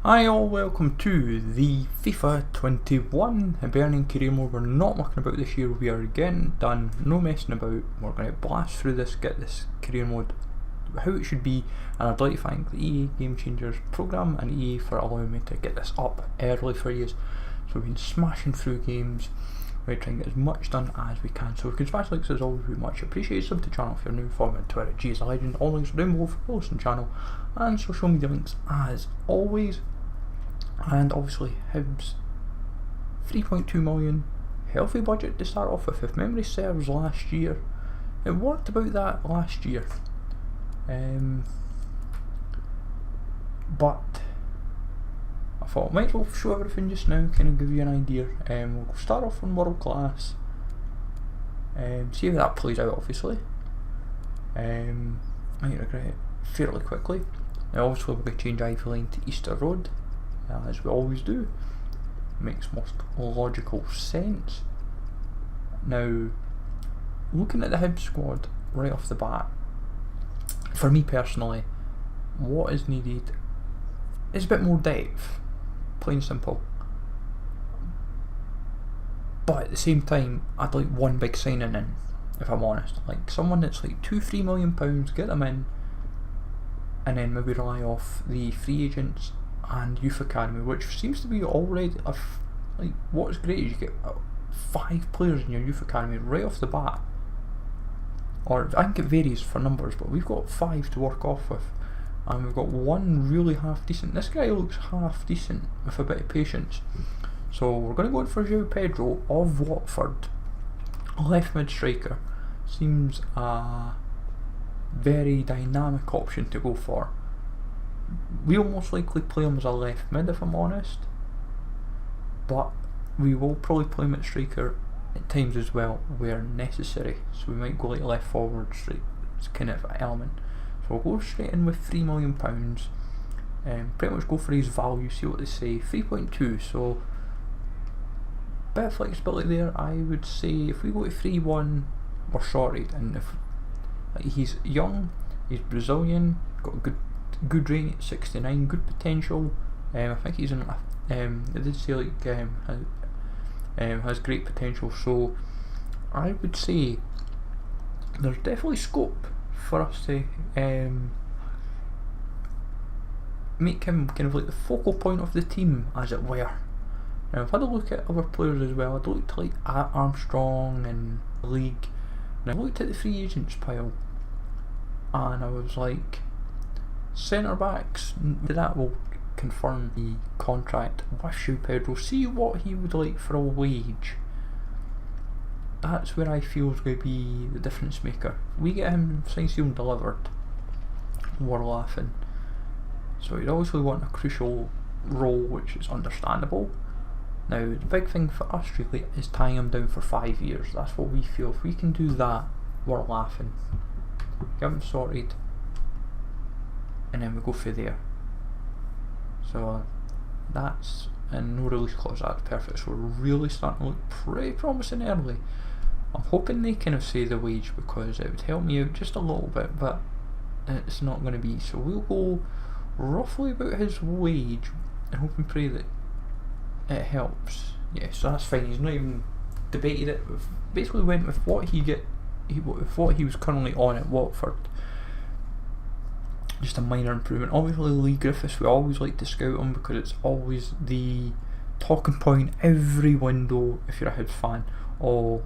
Hi all, welcome to the FIFA 21 Hibernian Career Mode. We're not mucking about this year, we are getting done, no messing about. We're going to blast through this, get this career mode how it should be, and I'd like to thank the EA Game Changers programme and EA for allowing me to get this up early for you. So we've been smashing through games, we're trying to get as much done as we can. So if you can smash likes, as always, we much appreciate. Sub to the channel if you're new, follow me on Twitter at GS Legend, all links are down below for posts on the channel, and social media links as always. And obviously Hibs 3.2 million, healthy budget to start off with if memory serves last year. It worked about that last year, but I thought I might as well show everything just now, kind of give you an idea. We'll start off on world class, see how that plays out obviously. Might regret it fairly quickly. Now obviously we're going to change Ivy Line to Easter Road, as we always do. Makes most logical sense. Now, looking at the Hibs squad right off the bat, for me personally, what is needed is a bit more depth, plain simple. But at the same time, I'd like one big signing in, if I'm honest. Like someone that's like £2-3 million, get them in, and then maybe rely off the free agents and youth academy, which seems to be already like, what's great is you get 5 players in your youth academy right off the bat, or I think it varies for numbers, but we've got 5 to work off with, and we've got one really half decent. This guy looks half decent with a bit of patience, so we're going to go in for João Pedro of Watford, left mid striker. Seems a very dynamic option to go for. We'll most likely play him as a left mid if I'm honest, but we will probably play him at striker at times as well where necessary, so we might go like left forward straight, it's kind of an element. So we'll go straight in with £3 million, pretty much go for his value, see what they say. 3.2, so bit of flexibility there. I would say if we go to 3-1 we're sorted, and if he's young, he's Brazilian, got a good rating at 69, good potential. I think he's in. They did say like has great potential. So I would say there's definitely scope for us to make him kind of like the focal point of the team, as it were. Now I've had a look at other players as well. I'd looked at like Armstrong and the league. Now I looked at the free agents pile, and I was like, centre backs, that will confirm the contract with João Pedro. See what he would like for a wage. That's where I feel is going to be the difference maker. We get him signed, sealed and delivered, we're laughing. So you'd obviously want a crucial role, which is understandable. Now the big thing for us really is tying him down for 5 years. That's what we feel. If we can do that, we're laughing. Get him sorted, and then we go through there. So that's, and no release clause, that's perfect. So we're really starting to look pretty promising early. I'm hoping they kind of say the wage, because it would help me out just a little bit, but it's not going to be. So we'll go roughly about his wage and hope and pray that it helps. Yeah, so that's fine. He's not even debated it. We've basically went with what with what he was currently on at Watford. Just a minor improvement. Obviously Lee Griffiths, we always like to scout him because it's always the talking point every window if you're a Hibs fan. Oh,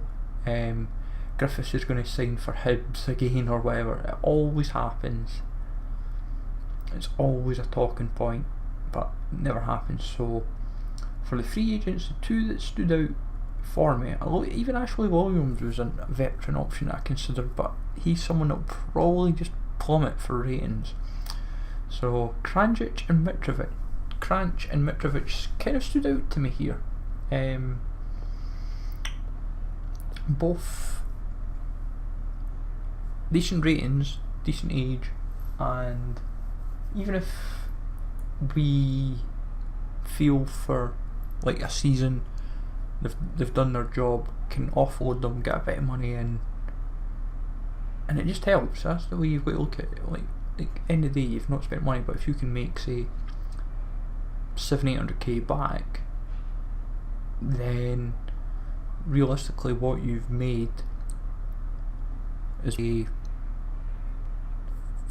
Griffiths is going to sign for Hibs again or whatever. It always happens. It's always a talking point, but it never happens. So for the free agents, the 2 that stood out for me, even Ashley Williams was a veteran option that I considered, but he's someone that will probably just plummet for ratings. So Kranjic and Mitrovic kind of stood out to me here. Both decent ratings, decent age, and even if we feel for like a season they've done their job, can offload them, get a bit of money in, and it just helps. That's the way you've got to look at it. Like end of the day, you've not spent money, but if you can make say 700-800k back, then realistically what you've made is a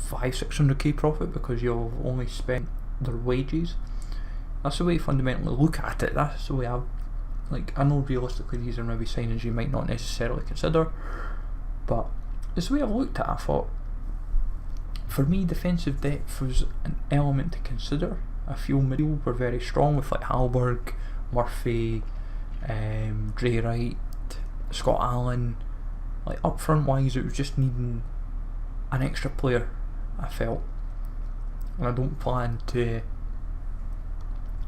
500-600k profit because you've only spent their wages. That's the way you fundamentally look at it. That's the way I know realistically these are maybe signings you might not necessarily consider, but it's the way I've looked at it. I thought, for me, defensive depth was an element to consider. I feel midfield were very strong with like Hallberg, Murphy, Dre Wright, Scott Allen. Like up front wise, it was just needing an extra player, I felt, and I don't plan to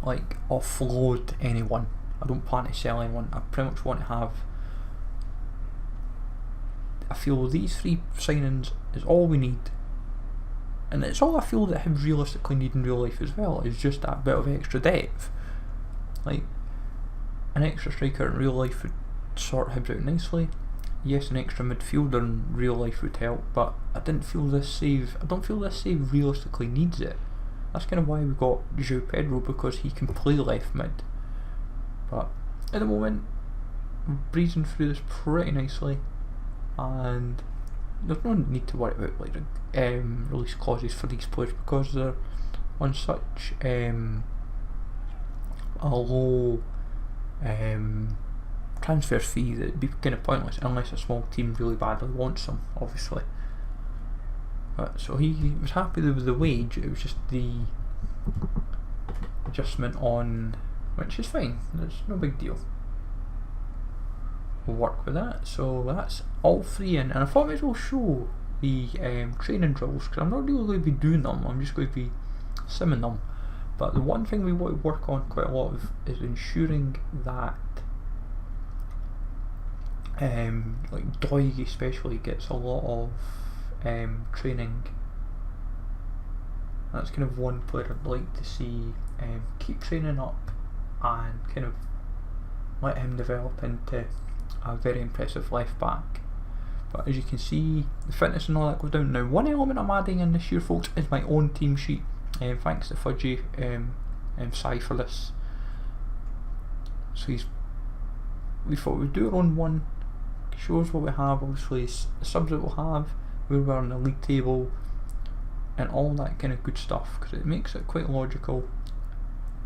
like offload anyone. I don't plan to sell anyone. I pretty much want to have, I feel these 3 signings is all we need, and it's all I feel that Hibs realistically need in real life as well, is just that bit of extra depth. Like an extra striker in real life would sort Hibs out nicely. Yes, an extra midfielder in real life would help, but I don't feel this save realistically needs it. That's kind of why we got João Pedro, because he can play left mid. But at the moment, I'm breezing through this pretty nicely, and there's no need to worry about like release clauses for these players because they're on such a low transfer fee that it'd be kind of pointless unless a small team really badly wants them, obviously. But so he was happy with the wage. It was just the adjustment on, which is fine. There's no big deal. We'll work with that. So that's all 3 in, and I thought I might as well show the training drills because I'm not really going to be doing them. I'm just going to be simming them. But the one thing we want to work on quite a lot of is ensuring that like Doig especially gets a lot of training. That's kind of one player I'd like to see keep training up and kind of let him develop into a very impressive left back. But as you can see, the fitness and all that goes down. Now, one element I'm adding in this year, folks, is my own team sheet. Thanks to Fudgy Sai for this. So we thought we'd do our own one. It shows what we have, obviously the subs that we'll have, where we're on the league table, and all that kind of good stuff, because it makes it quite logical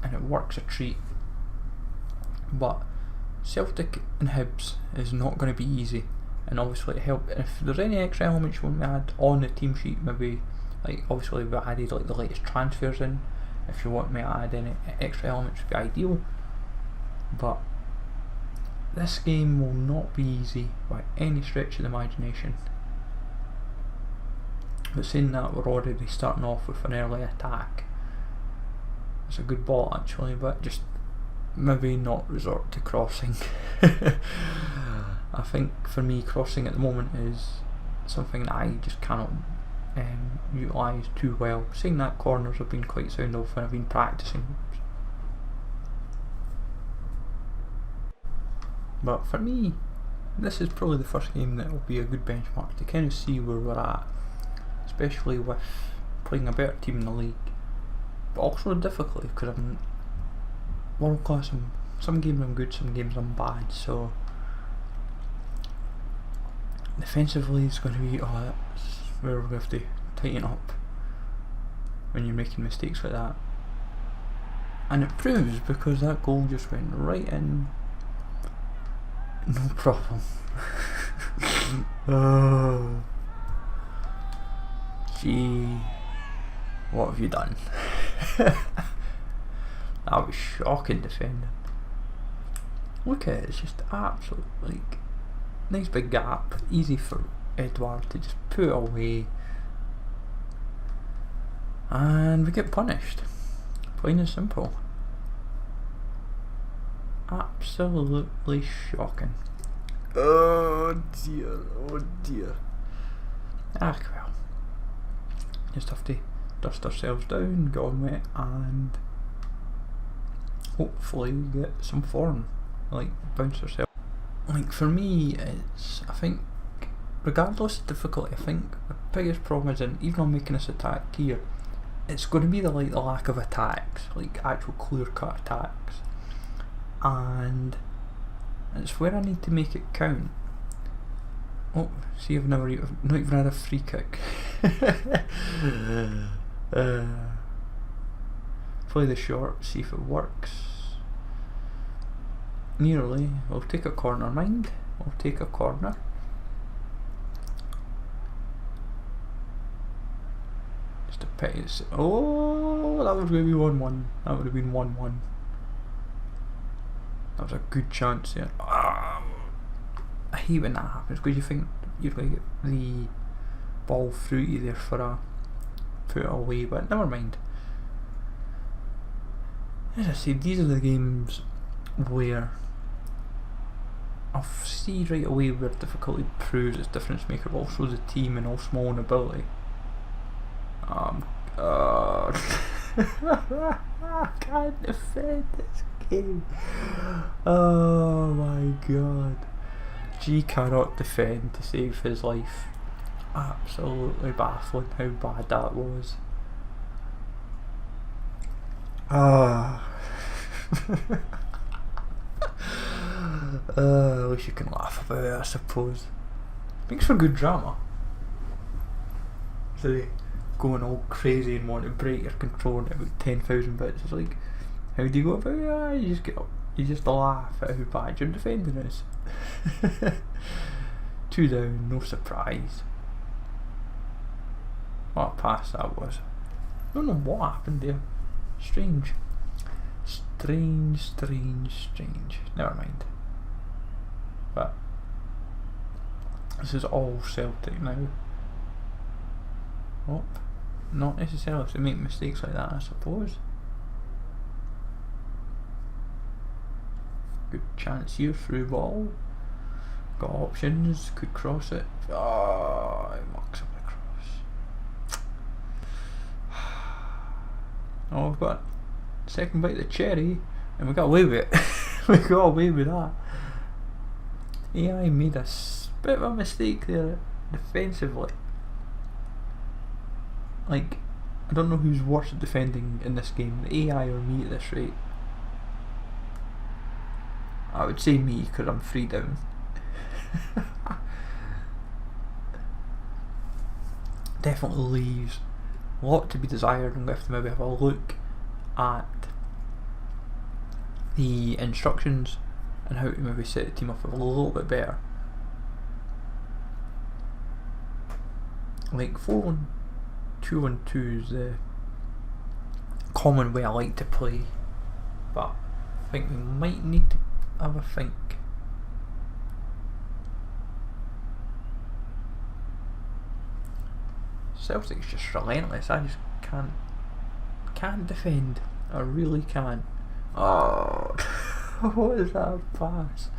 and it works a treat. But Celtic and Hibs is not going to be easy, and obviously it helps if there's any extra elements you want to add on the team sheet. Maybe like obviously we've added like the latest transfers in. If you want me to add any extra elements, would be ideal. But this game will not be easy by any stretch of the imagination. But saying that, we're already starting off with an early attack. It's a good ball actually, but just maybe not resort to crossing. I think for me, crossing at the moment is something that I just cannot utilise too well. Saying that, corners have been quite sound off when I've been practising. But for me, this is probably the first game that will be a good benchmark to kind of see where we're at, especially with playing a better team in the league, but also the difficulty, because I'm world class. Some games I'm good, some games I'm bad, so defensively it's going to be, that's where we're going to have to tighten up when you're making mistakes like that. And it proves, because that goal just went right in, no problem. Oh, gee, what have you done? That was shocking defending. Look at it, it's just absolute, like, nice big gap, easy for Edouard to just put it away, and we get punished, plain and simple. Absolutely shocking. Oh dear, oh dear. Ah well, just have to dust ourselves down, get on with it, and hopefully get some form, like bounce ourselves. Like for me, it's, I think, regardless of difficulty, I think the biggest problem is in, even on making this attack here, it's going to be the lack of attacks, like actual clear-cut attacks, and it's where I need to make it count. Oh, see, I've not even had a free kick. Play the short, see if it works. Nearly. We'll take a corner, mind. We'll take a corner. Just a pity. Oh, that was going to be 1-1. That would have been 1-1. That was a good chance there. I hate when that happens because you think you're going to get the ball through you there for a put it away, but never mind. As I said, these are the games where I'll see right away where difficulty proves its difference maker, but also the team and all small in ability. I can't defend this game. Oh my god. G cannot defend to save his life. Absolutely baffling how bad that was. At least you can laugh about it, I suppose. Makes for good drama. So they going all crazy and want to break your control into about 10,000 bits. It's like, how do you go about it? You just get up, you just laugh at how bad your defending is. 2 down, no surprise. What a pass that was. I don't know what happened there. Strange. Strange. Never mind. But this is all Celtic now. Oh, not necessarily if they make mistakes like that, I suppose. Good chance here, through ball. Got options, could cross it. Oh, it mucks up the cross. Oh, we've got second bite of the cherry, and we got away with it. We got away with that. AI made a bit of a mistake there defensively. Like, I don't know who's worse at defending in this game, the AI or me at this rate. I would say me, because I'm 3 down. Definitely leaves a lot to be desired, and we have to maybe have a look at the instructions and how to maybe set the team up a little bit better. Like 4-1-2-1-2 is the common way I like to play, but I think we might need to have a think. Celtic's just relentless. I just can't defend. I really can't. Oh, what is that pass?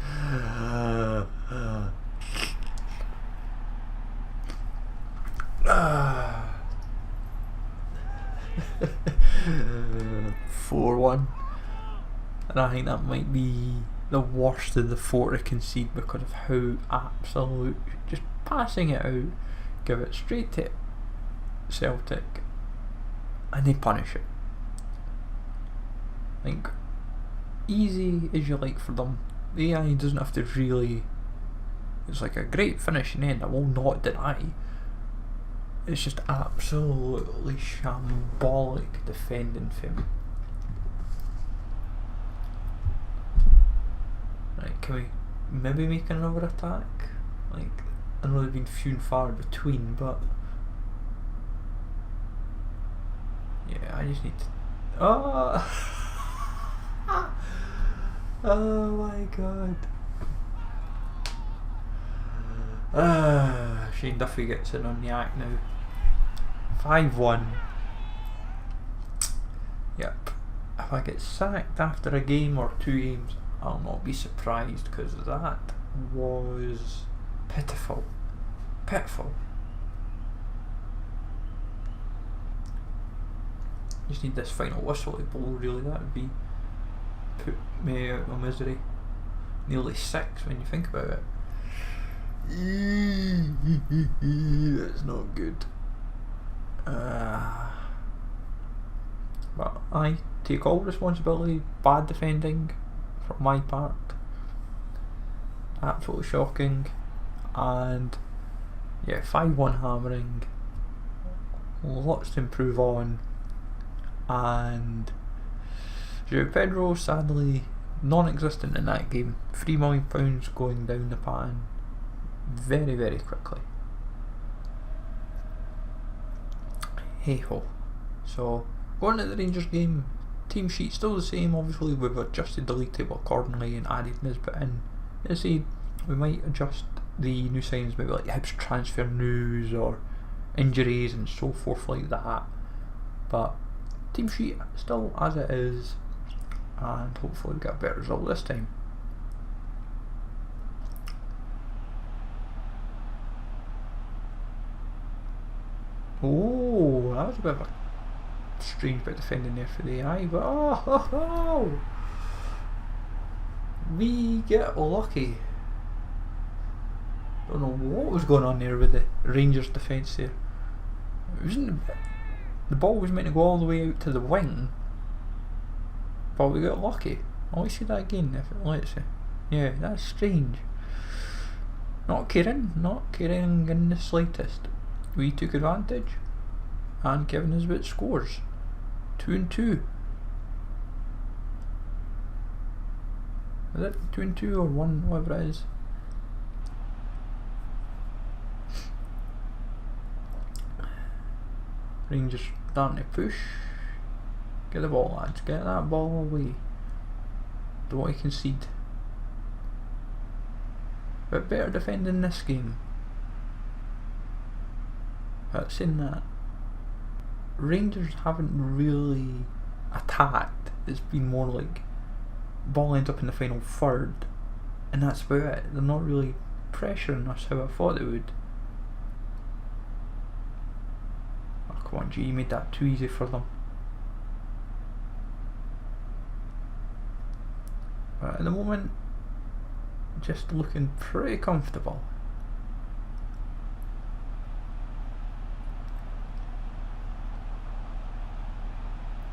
4-1, and I think that might be the worst of the 4 to concede because of how absolute, just passing it out, give it straight to Celtic, and they punish it. Like, easy as you like for them. The AI doesn't have to really. It's like a great finishing end, I will not deny. It's just absolutely shambolic defending for him. Right, can we maybe make another attack? Like, I know they've been few and far between, but yeah, I just need to. Oh! Oh my god. Shane Duffy gets in on the act now. 5-1. Yep. If I get sacked after a game or 2 games, I'll not be surprised, because that was pitiful. Pitiful. Just need this final whistle to blow, really. That would be put me out of my misery. Nearly 6 when you think about it. That's not good. But I take all responsibility. Bad defending from my part. Absolutely shocking. And yeah, 5-1 hammering. Lots to improve on. And João Pedro, sadly, non-existent in that game. £3 million going down the pan very, very quickly. Hey ho. So, going to the Rangers game, team sheet still the same. Obviously, we've adjusted the league table accordingly and added Nisbet in. Let's see, we might adjust the new signs, maybe like Hibs transfer news or injuries and so forth like that. But team sheet still as it is, and hopefully we get a better result this time. Oh, that was a bit of a strange bit of defending there for the eye, but we get lucky. Don't know what was going on there with the Rangers defence there. It wasn't the ball was meant to go all the way out to the wing, but we got lucky. I'll see that again if it lets you. Yeah, that's strange. Not caring in the slightest. We took advantage, and Kevin Nisbet scores. 2-2. Is it 2-2 or 1, whatever it is? Rangers starting to push. Get the ball, lads. Get that ball away. Don't want to concede. But better defending this game. But saying that, Rangers haven't really attacked. It's been more like ball ends up in the final third, and that's about it. They're not really pressuring us how I thought they would. Oh, come on, G, you made that too easy for them. But at the moment, just looking pretty comfortable.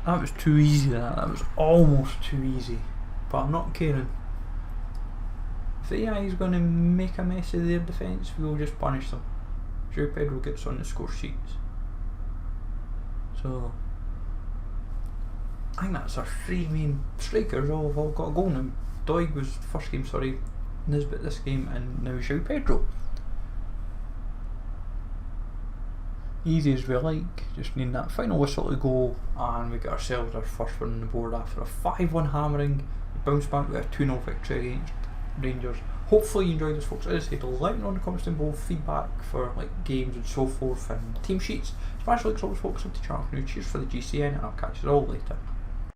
That was too easy, that was almost too easy, but I'm not caring. If the AI is going to make a mess of their defence, we'll just punish them. João Pedro gets on the score sheets. So, I think that's our three main strikers all have all got a goal now. Doig was first game, Nisbet this game, and now João Pedro. Easy as we like, just need that final whistle to go, and we get ourselves our first one on the board after a 5-1 hammering. We bounce back with a 2-0 victory against Rangers. Hopefully you enjoyed this, folks. As I said, let me know in the comments down below feedback for like games and so forth and team sheets. Smash the like, folks, subscribe to the channel for new. Cheers for the GCN, and I'll catch you all later.